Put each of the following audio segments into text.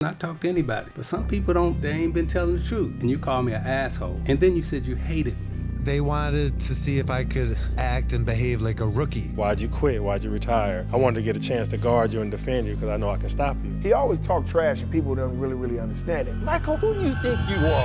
I talk to anybody, but some people don't, they ain't been telling the truth. And you call me an asshole. And then you said you hated me. They wanted to see if I could act and behave like a rookie. Why'd you quit? Why'd you retire? I wanted to get a chance to guard you and defend you because I know I can stop you. He always talked trash and people don't really understand it. Michael, who do you think you are?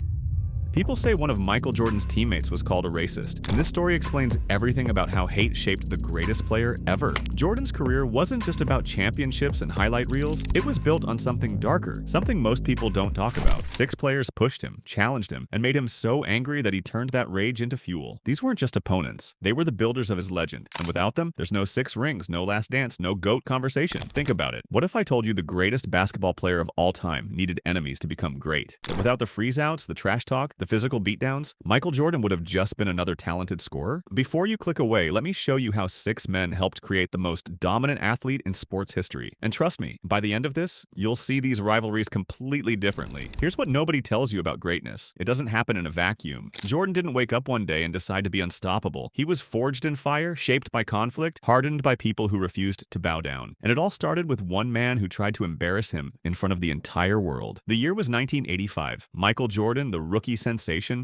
People say one of Michael Jordan's teammates was called a racist, and this story explains everything about how hate shaped the greatest player ever. Jordan's career wasn't just about championships and highlight reels, it was built on something darker, something most people don't talk about. 6 players pushed him, challenged him, and made him so angry that he turned that rage into fuel. These weren't just opponents, they were the builders of his legend, and without them, there's no 6 rings, no last dance, no GOAT conversation. Think about it. What if I told you the greatest basketball player of all time needed enemies to become great? That without the freeze-outs, the trash talk, the physical beatdowns, Michael Jordan would have just been another talented scorer? Before you click away, let me show you how 6 men helped create the most dominant athlete in sports history. And trust me, by the end of this, you'll see these rivalries completely differently. Here's what nobody tells you about greatness. It doesn't happen in a vacuum. Jordan didn't wake up one day and decide to be unstoppable. He was forged in fire, shaped by conflict, hardened by people who refused to bow down. And it all started with one man who tried to embarrass him in front of the entire world. The year was 1985. Michael Jordan, the rookie sensation,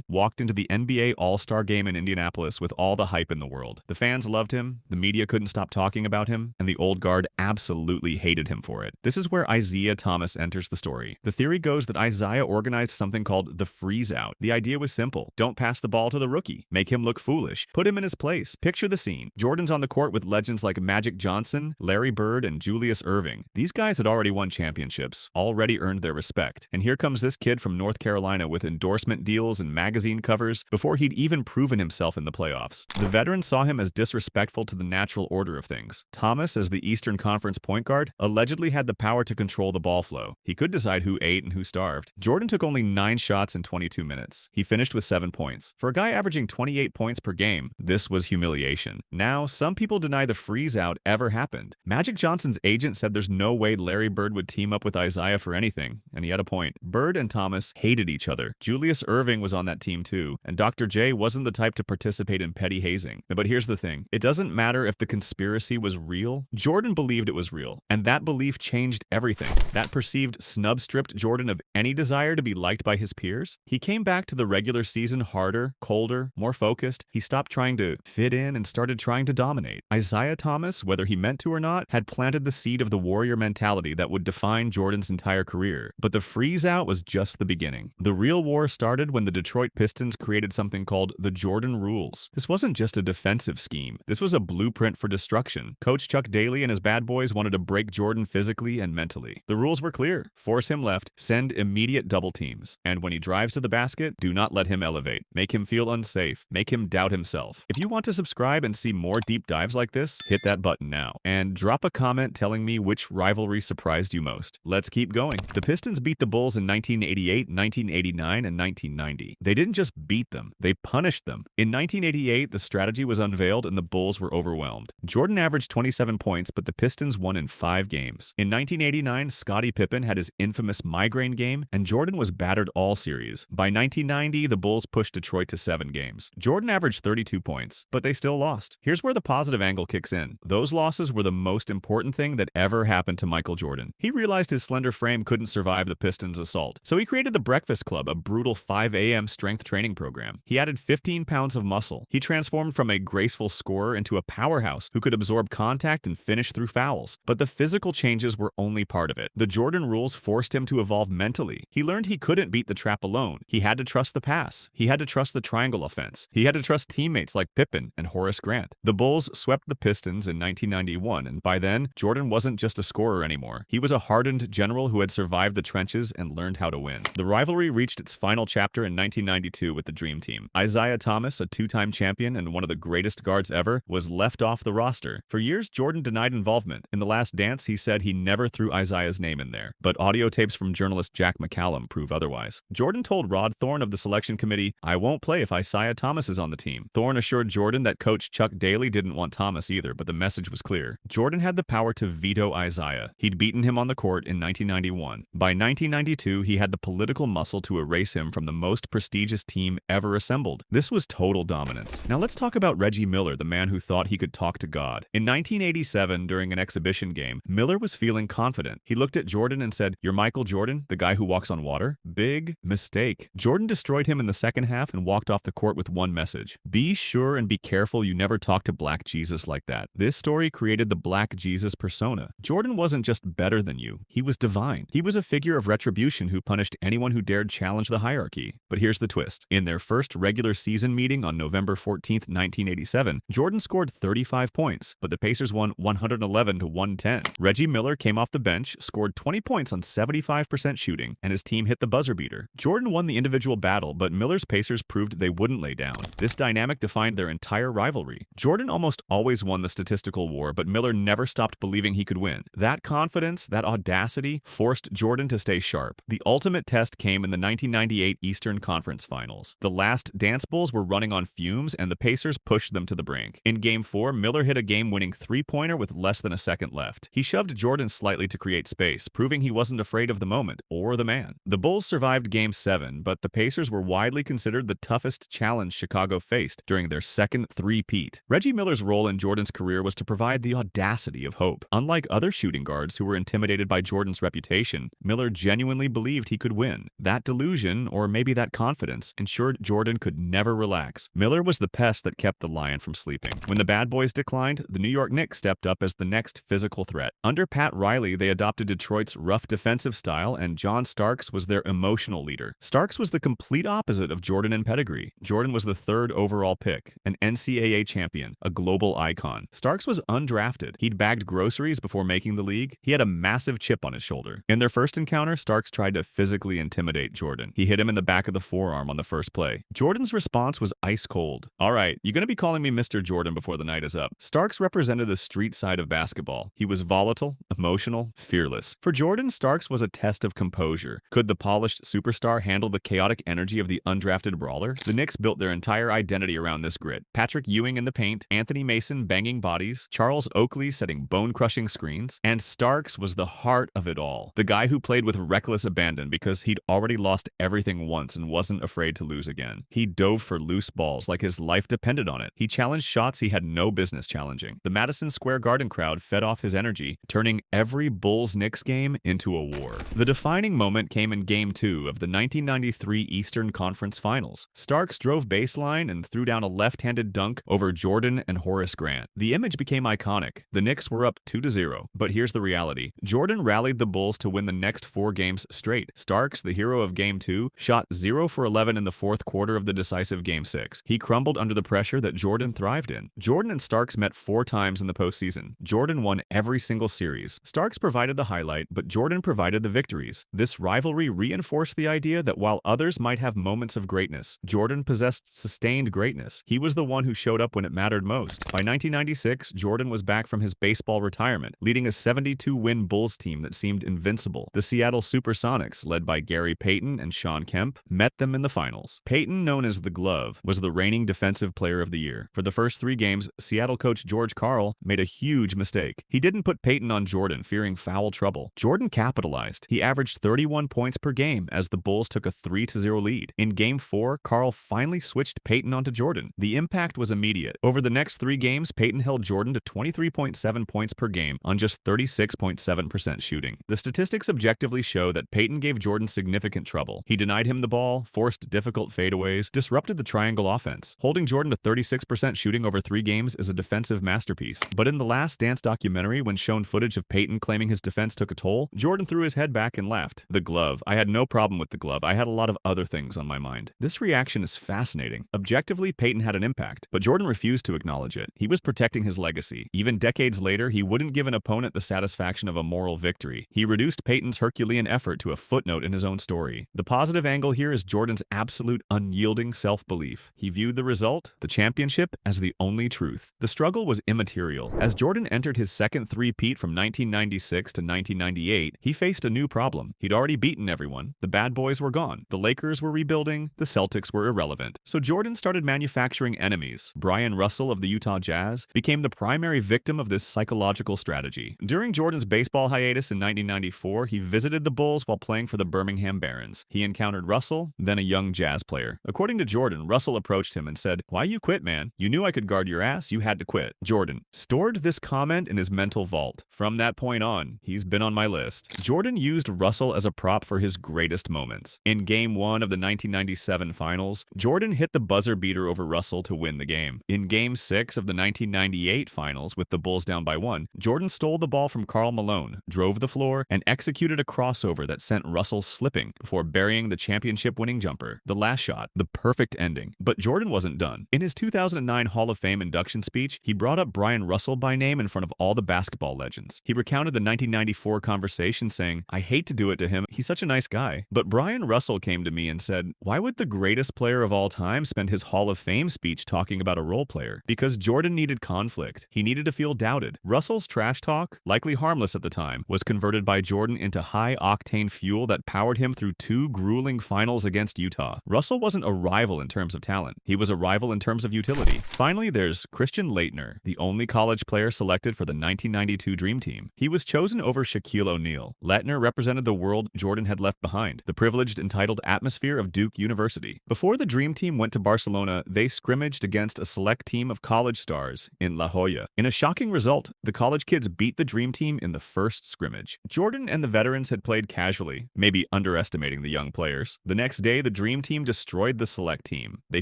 walked into the NBA All-Star Game in Indianapolis with all the hype in the world. The fans loved him, the media couldn't stop talking about him, and the old guard absolutely hated him for it. This is where Isiah Thomas enters the story. The theory goes that Isiah organized something called the freeze-out. The idea was simple. Don't pass the ball to the rookie. Make him look foolish. Put him in his place. Picture the scene. Jordan's on the court with legends like Magic Johnson, Larry Bird, and Julius Erving. These guys had already won championships, already earned their respect. And here comes this kid from North Carolina with endorsement deals and magazine covers before he'd even proven himself in the playoffs. The veteran saw him as disrespectful to the natural order of things. Thomas, as the Eastern Conference point guard, allegedly had the power to control the ball flow. He could decide who ate and who starved. Jordan took only 9 shots in 22 minutes. He finished with 7 points. For a guy averaging 28 points per game, this was humiliation. Now, some people deny the freeze-out ever happened. Magic Johnson's agent said there's no way Larry Bird would team up with Isiah for anything, and he had a point. Bird and Thomas hated each other. Julius Erving was on that team too, and Dr. J wasn't the type to participate in petty hazing. But here's the thing. It doesn't matter if the conspiracy was real. Jordan believed it was real, and that belief changed everything. That perceived snub stripped Jordan of any desire to be liked by his peers. He came back to the regular season harder, colder, more focused. He stopped trying to fit in and started trying to dominate. Isiah Thomas, whether he meant to or not, had planted the seed of the warrior mentality that would define Jordan's entire career. But the freeze-out was just the beginning. The real war started when the Detroit Pistons created something called the Jordan Rules. This wasn't just a defensive scheme. This was a blueprint for destruction. Coach Chuck Daly and his bad boys wanted to break Jordan physically and mentally. The rules were clear. Force him left, send immediate double teams. And when he drives to the basket, do not let him elevate. Make him feel unsafe. Make him doubt himself. If you want to subscribe and see more deep dives like this, hit that button now. And drop a comment telling me which rivalry surprised you most. Let's keep going. The Pistons beat the Bulls in 1988, 1989, and 1990. They didn't just beat them, they punished them. In 1988, the strategy was unveiled and the Bulls were overwhelmed. Jordan averaged 27 points, but the Pistons won in 5 games. In 1989, Scottie Pippen had his infamous migraine game, and Jordan was battered all series. By 1990, the Bulls pushed Detroit to 7 games. Jordan averaged 32 points, but they still lost. Here's where the positive angle kicks in. Those losses were the most important thing that ever happened to Michael Jordan. He realized his slender frame couldn't survive the Pistons' assault, so he created the Breakfast Club, a brutal 5 a.m. strength training program. He added 15 pounds of muscle. He transformed from a graceful scorer into a powerhouse who could absorb contact and finish through fouls. But the physical changes were only part of it. The Jordan rules forced him to evolve mentally. He learned he couldn't beat the trap alone. He had to trust the pass. He had to trust the triangle offense. He had to trust teammates like Pippen and Horace Grant. The Bulls swept the Pistons in 1991, and by then, Jordan wasn't just a scorer anymore. He was a hardened general who had survived the trenches and learned how to win. The rivalry reached its final chapter in 1992 with the Dream Team. Isiah Thomas, a 2-time champion and one of the greatest guards ever, was left off the roster. For years, Jordan denied involvement. In The Last Dance, he said he never threw Isiah's name in there, but audio tapes from journalist Jack McCallum prove otherwise. Jordan told Rod Thorne of the selection committee, "I won't play if Isiah Thomas is on the team." Thorne assured Jordan that coach Chuck Daly didn't want Thomas either, but the message was clear. Jordan had the power to veto Isiah. He'd beaten him on the court in 1991. By 1992, he had the political muscle to erase him from the most most prestigious team ever assembled. This was total dominance. Now let's talk about Reggie Miller, the man who thought he could talk to God. In 1987, during an exhibition game, Miller was feeling confident. He looked at Jordan and said, "You're Michael Jordan, the guy who walks on water?" Big mistake. Jordan destroyed him in the second half and walked off the court with one message: be sure and be careful you never talk to Black Jesus like that. This story created the Black Jesus persona. Jordan wasn't just better than you, he was divine. He was a figure of retribution who punished anyone who dared challenge the hierarchy. But here's the twist. In their first regular season meeting on November 14th, 1987, Jordan scored 35 points, but the Pacers won 111 to 110. Reggie Miller came off the bench, scored 20 points on 75% shooting, and his team hit the buzzer beater. Jordan won the individual battle, but Miller's Pacers proved they wouldn't lay down. This dynamic defined their entire rivalry. Jordan almost always won the statistical war, but Miller never stopped believing he could win. That confidence, that audacity, forced Jordan to stay sharp. The ultimate test came in the 1998 Eastern Conference Finals. The last Dance Bulls were running on fumes, and the Pacers pushed them to the brink. In Game 4, Miller hit a game-winning three-pointer with less than a second left. He shoved Jordan slightly to create space, proving he wasn't afraid of the moment or the man. The Bulls survived Game 7, but the Pacers were widely considered the toughest challenge Chicago faced during their second three-peat. Reggie Miller's role in Jordan's career was to provide the audacity of hope. Unlike other shooting guards who were intimidated by Jordan's reputation, Miller genuinely believed he could win. That delusion, or maybe that confidence, ensured Jordan could never relax. Miller was the pest that kept the lion from sleeping. When the bad boys declined, the New York Knicks stepped up as the next physical threat. Under Pat Riley, they adopted Detroit's rough defensive style, and John Starks was their emotional leader. Starks was the complete opposite of Jordan in pedigree. Jordan was the third overall pick, an NCAA champion, a global icon. Starks was undrafted. He'd bagged groceries before making the league. He had a massive chip on his shoulder. In their first encounter, Starks tried to physically intimidate Jordan. He hit him in the back of the forearm on the first play. Jordan's response was ice cold. "All right, you're going to be calling me Mr. Jordan before the night is up." Starks represented the street side of basketball. He was volatile, emotional, fearless. For Jordan, Starks was a test of composure. Could the polished superstar handle the chaotic energy of the undrafted brawler? The Knicks built their entire identity around this grit. Patrick Ewing in the paint, Anthony Mason banging bodies, Charles Oakley setting bone-crushing screens, and Starks was the heart of it all. The guy who played with reckless abandon because he'd already lost everything once and wasn't afraid to lose again. He dove for loose balls like his life depended on it. He challenged shots he had no business challenging. The Madison Square Garden crowd fed off his energy, turning every Bulls-Knicks game into a war. The defining moment came in Game 2 of the 1993 Eastern Conference Finals. Starks drove baseline and threw down a left-handed dunk over Jordan and Horace Grant. The image became iconic. The Knicks were up 2-0. But here's the reality. Jordan rallied the Bulls to win the next 4 games straight. Starks, the hero of Game 2, shot 0 for 11 in the fourth quarter of the decisive Game 6. He crumbled under the pressure that Jordan thrived in. Jordan and Starks met 4 times in the postseason. Jordan won every single series. Starks provided the highlight, but Jordan provided the victories. This rivalry reinforced the idea that while others might have moments of greatness, Jordan possessed sustained greatness. He was the one who showed up when it mattered most. By 1996, Jordan was back from his baseball retirement, leading a 72-win Bulls team that seemed invincible. The Seattle Supersonics, led by Gary Payton and Shawn Kemp, met them in the finals. Payton, known as the Glove, was the reigning Defensive Player of the Year. For the first 3 games, Seattle coach George Karl made a huge mistake. He didn't put Payton on Jordan, fearing foul trouble. Jordan capitalized. He averaged 31 points per game as the Bulls took a 3-0 lead. In Game 4, Karl finally switched Payton onto Jordan. The impact was immediate. Over the next 3 games, Payton held Jordan to 23.7 points per game on just 36.7% shooting. The statistics objectively show that Payton gave Jordan significant trouble. He denied him the ball, forced difficult fadeaways, disrupted the triangle offense. Holding Jordan to 36% shooting over 3 games is a defensive masterpiece. But in The Last Dance documentary, when shown footage of Payton claiming his defense took a toll, Jordan threw his head back and laughed. The glove. I had no problem with the glove. I had a lot of other things on my mind. This reaction is fascinating. Objectively, Payton had an impact, but Jordan refused to acknowledge it. He was protecting his legacy. Even decades later, he wouldn't give an opponent the satisfaction of a moral victory. He reduced Payton's Herculean effort to a footnote in his own story. The positive angle here is Jordan's absolute unyielding self-belief. He viewed the result, the championship, as the only truth. The struggle was immaterial. As Jordan entered his second three-peat from 1996 to 1998, he faced a new problem. He'd already beaten everyone. The bad boys were gone. The Lakers were rebuilding. The Celtics were irrelevant. So Jordan started manufacturing enemies. Brian Russell of the Utah Jazz became the primary victim of this psychological strategy. During Jordan's baseball hiatus in 1994, he visited the Bulls while playing for the Birmingham Barons. He encountered Russell, Russell, then a young Jazz player. According to Jordan, Russell approached him and said, "Why you quit, man? You knew I could guard your ass, you had to quit." Jordan stored this comment in his mental vault. From that point on, he's been on my list. Jordan used Russell as a prop for his greatest moments. In Game 1 of the 1997 Finals, Jordan hit the buzzer beater over Russell to win the game. In Game 6 of the 1998 Finals, with the Bulls down by 1, Jordan stole the ball from Karl Malone, drove the floor, and executed a crossover that sent Russell slipping before burying the championship-winning jumper. The last shot, the perfect ending. But Jordan wasn't done. In his 2009 Hall of Fame induction speech, he brought up Brian Russell by name in front of all the basketball legends. He recounted the 1994 conversation saying, "I hate to do it to him, he's such a nice guy." But Brian Russell came to me and said, "Why would the greatest player of all time spend his Hall of Fame speech talking about a role player?" Because Jordan needed conflict. He needed to feel doubted. Russell's trash talk, likely harmless at the time, was converted by Jordan into high-octane fuel that powered him through 2 grueling finals against Utah. Russell wasn't a rival in terms of talent. He was a rival in terms of utility. Finally, there's Christian Laettner, the only college player selected for the 1992 Dream Team. He was chosen over Shaquille O'Neal. Laettner represented the world Jordan had left behind, the privileged, entitled atmosphere of Duke University. Before the Dream Team went to Barcelona, they scrimmaged against a select team of college stars in La Jolla. In a shocking result, the college kids beat the Dream Team in the first scrimmage. Jordan and the veterans had played casually, maybe underestimating the young players. The next day, the Dream Team destroyed the select team. They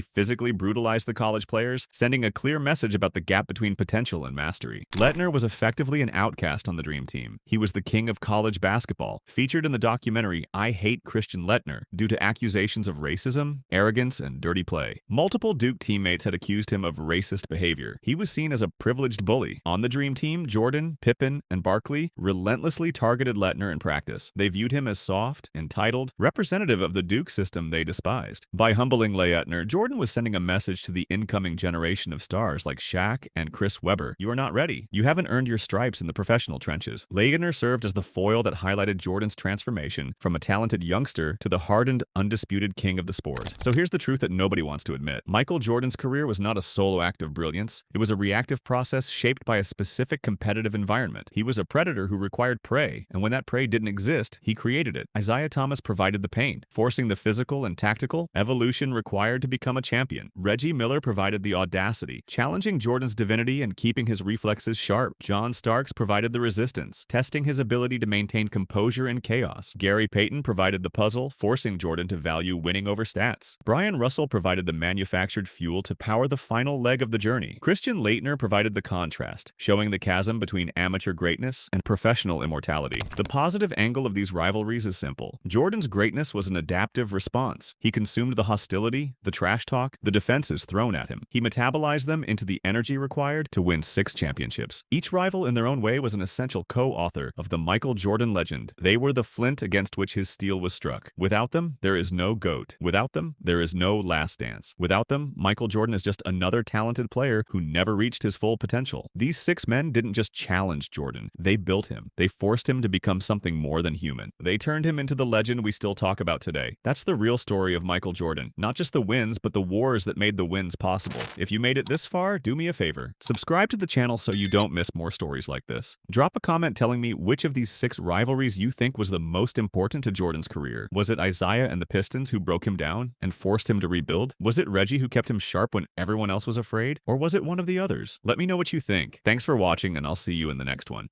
physically brutalized the college players, sending a clear message about the gap between potential and mastery. Laettner was effectively an outcast on the Dream Team. He was the king of college basketball, featured in the documentary I Hate Christian Laettner due to accusations of racism, arrogance, and dirty play. Multiple Duke teammates had accused him of racist behavior. He was seen as a privileged bully. On the Dream Team, Jordan, Pippen, and Barkley relentlessly targeted Laettner in practice. They viewed him as soft, entitled, representative of the Duke system they despised. By humbling Laettner, Jordan was sending a message to the incoming generation of stars like Shaq and Chris Webber. You are not ready. You haven't earned your stripes in the professional trenches. Laettner served as the foil that highlighted Jordan's transformation from a talented youngster to the hardened, undisputed king of the sport. So here's the truth that nobody wants to admit. Michael Jordan's career was not a solo act of brilliance. It was a reactive process shaped by a specific competitive environment. He was a predator who required prey, and when that prey didn't exist, he created it. Isaiah Thomas provided the pain, forcing the physical and tactical evolution required to become a champion. Reggie Miller provided the audacity, challenging Jordan's divinity and keeping his reflexes sharp. John Starks provided the resistance, testing his ability to maintain composure in chaos. Gary Payton provided the puzzle, forcing Jordan to value winning over stats. Brian Russell provided the manufactured fuel to power the final leg of the journey. Christian Laettner provided the contrast, showing the chasm between amateur greatness and professional immortality. The positive angle of these rivalries is simple. Jordan's greatness was an adaptive response. He consumed the hostility, the trash talk, the defenses thrown at him. He metabolized them into the energy required to win 6 championships. Each rival in their own way was an essential co-author of the Michael Jordan legend. They were the flint against which his steel was struck. Without them, there is no GOAT. Without them, there is no Last Dance. Without them, Michael Jordan is just another talented player who never reached his full potential. These 6 men didn't just challenge Jordan. They built him. They forced him to become something more than human. They turned him into the legend we still talk about today. That's the real story of Michael Jordan. Not just the wins, but the wars that made the wins possible. If you made it this far, do me a favor. Subscribe to the channel so you don't miss more stories like this. Drop a comment telling me which of these 6 rivalries you think was the most important to Jordan's career. Was it Isaiah and the Pistons who broke him down and forced him to rebuild? Was it Reggie who kept him sharp when everyone else was afraid? Or was it one of the others? Let me know what you think. Thanks for watching, and I'll see you in the next one.